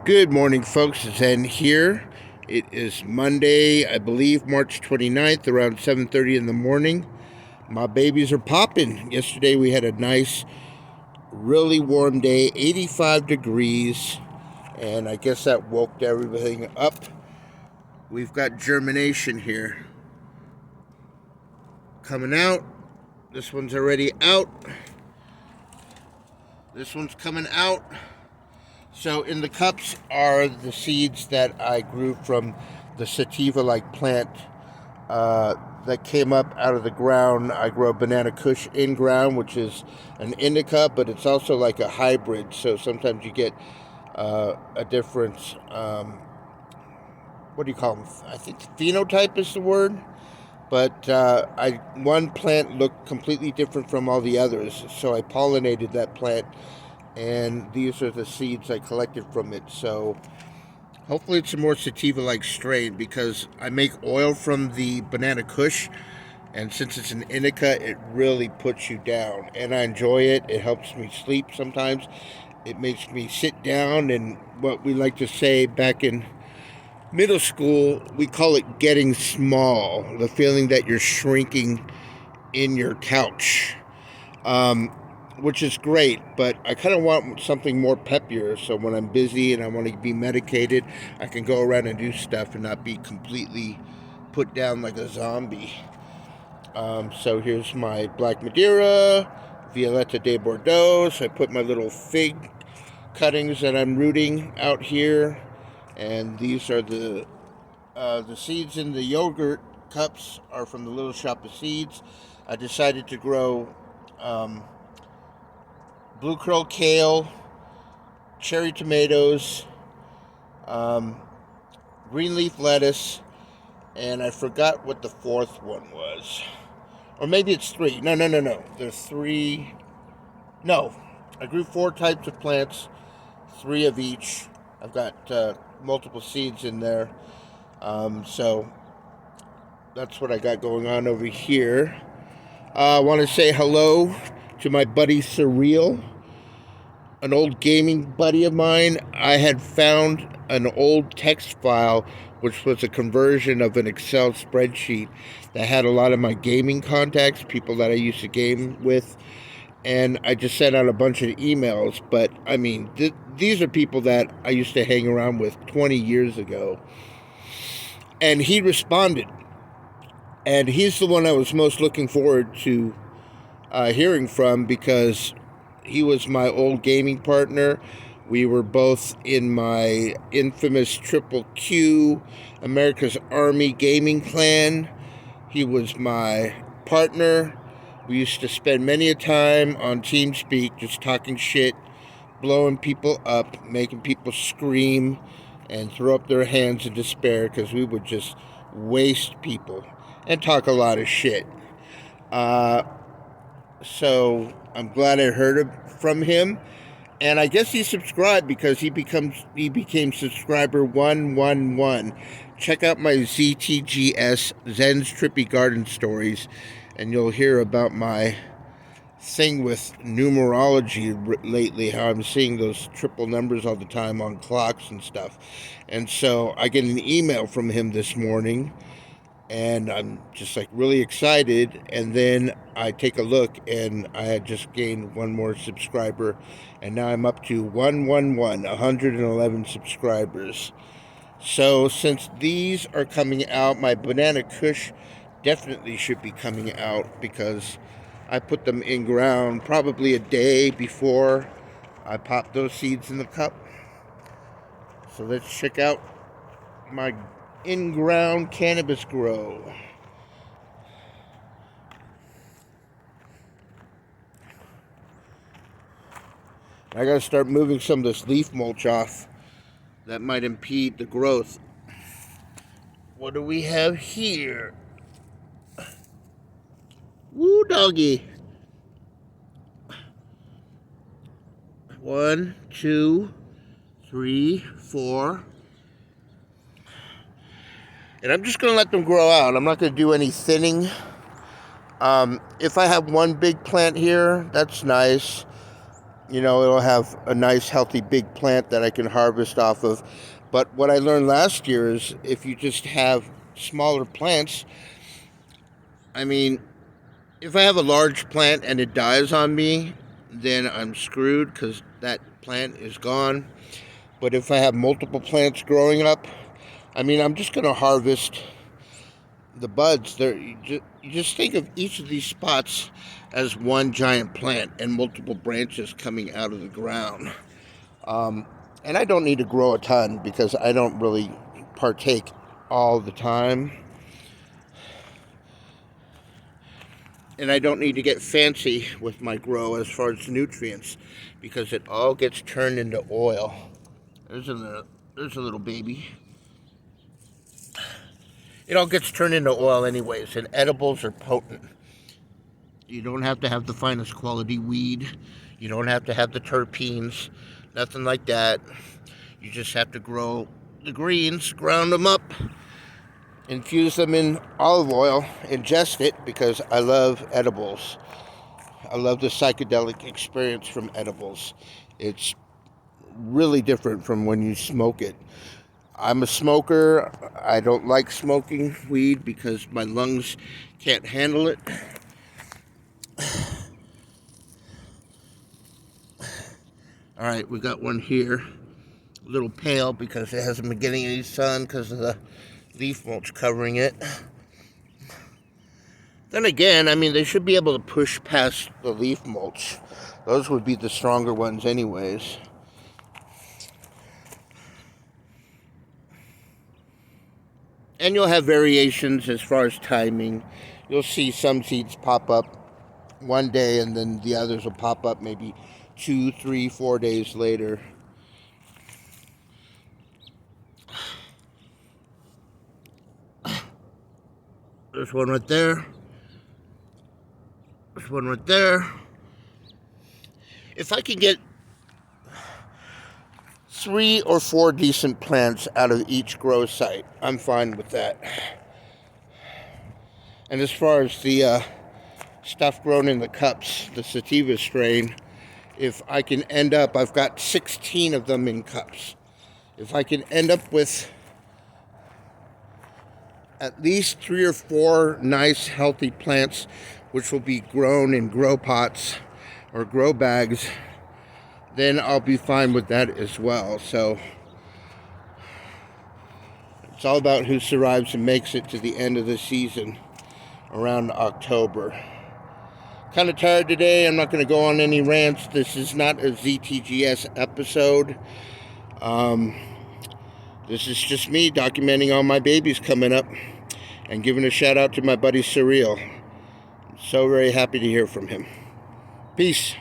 Good morning, folks. Zen here. It is Monday, I believe, March 29th, around 7:30 in the morning. My babies are popping. Yesterday we had a nice, really warm day, 85 degrees, and I guess that woke everything up. We've got germination here coming out. This one's already out. This one's coming out. So in the cups are the seeds that I grew from the Sativa-like plant that came up out of the ground. I grow banana Kush in ground, which is an indica, but it's also like a hybrid. So sometimes you get a different, what do you call them? I think phenotype is the word. But one plant looked completely different from all the others, so I pollinated that plant. And these are the seeds I collected from it. So hopefully it's a more sativa-like strain, because I make oil from the banana Kush, and since it's an indica, it really puts you down. And I enjoy it. It helps me sleep sometimes. It makes me sit down, and what we like to say back in middle school, we call it getting small. The feeling that you're shrinking in your couch. Which is great, but I kind of want something more peppier, so when I'm busy and I want to be medicated, I can go around and do stuff and not be completely put down like a zombie. So here's my Black Madeira, Violetta de Bordeaux. So I put my little fig cuttings that I'm rooting out here, and these are the seeds in the yogurt cups are from the Little Shop of Seeds. I decided to grow blue curl kale, cherry tomatoes, green leaf lettuce, and I forgot what the fourth one was. Or maybe it's three. No. There's three. No, I grew 4 types of plants, 3 of each. I've got multiple seeds in there. So that's what I got going on over here. I want to say hello to my buddy Surreal, an old gaming buddy of mine. I had found an old text file, which was a conversion of an Excel spreadsheet that had a lot of my gaming contacts, people that I used to game with, and I just sent out a bunch of emails. But I mean, these are people that I used to hang around with 20 years ago, and he responded, and he's the one I was most looking forward to hearing from, because he was my old gaming partner. We were both in my infamous Triple Q, America's Army gaming clan. He was my partner. We used to spend many a time on TeamSpeak just talking shit, blowing people up, making people scream and throw up their hands in despair, because we would just waste people and talk a lot of shit. So I'm glad I heard from him, and I guess he subscribed, because he became subscriber 111. Check out my ZTGS, Zen's Trippy Garden Stories, and you'll hear about my thing with numerology lately, how I'm seeing those triple numbers all the time on clocks and stuff. And so I get an email from him this morning, and I'm just like really excited. And then I take a look, and I had just gained 1 more subscriber, and now I'm up to 111 subscribers. So since these are coming out, my banana Kush definitely should be coming out, because I put them in ground probably a day before I pop those seeds in the cup. So let's check out my in-ground cannabis grow. I gotta start moving some of this leaf mulch off that might impede the growth. What do we have here? Woo, doggy. 1, 2, 3, 4. And I'm just going to let them grow out. I'm not going to do any thinning. If I have one big plant here, that's nice. It'll have a nice, healthy, big plant that I can harvest off of. But what I learned last year is if you just have smaller plants, I mean, if I have a large plant and it dies on me, then I'm screwed because that plant is gone. But if I have multiple plants growing up, I mean, I'm just going to harvest the buds. You just think of each of these spots as one giant plant and multiple branches coming out of the ground. And I don't need to grow a ton because I don't really partake all the time. And I don't need to get fancy with my grow as far as nutrients because it all gets turned into oil. There's a little baby. It all gets turned into oil anyways, and edibles are potent. You don't have to have the finest quality weed. You don't have to have the terpenes. Nothing like that. You just have to grow the greens, ground them up, infuse them in olive oil, ingest it because I love edibles. I love the psychedelic experience from edibles. It's really different from when you smoke it. I'm a smoker. I don't like smoking weed because my lungs can't handle it. All right, we got one here. A little pale because it hasn't been getting any sun because of the leaf mulch covering it. Then again, I mean, they should be able to push past the leaf mulch. Those would be the stronger ones anyways. And you'll have variations as far as timing. You'll see some seeds pop up one day and then the others will pop up maybe 2, 3, 4 days later. There's one right there. There's one right there. If I can get 3 or 4 decent plants out of each grow site, I'm fine with that. And as far as the stuff grown in the cups, the Sativa strain, if I can end up, I've got 16 of them in cups. If I can end up with at least 3 or 4 nice, healthy plants, which will be grown in grow pots or grow bags, then I'll be fine with that as well. So it's all about who survives and makes it to the end of the season around October. Kind of tired today. I'm not going to go on any rants. This is not a ZTGS episode. This is just me documenting all my babies coming up and giving a shout out to my buddy Surreal. I'm so very happy to hear from him. Peace.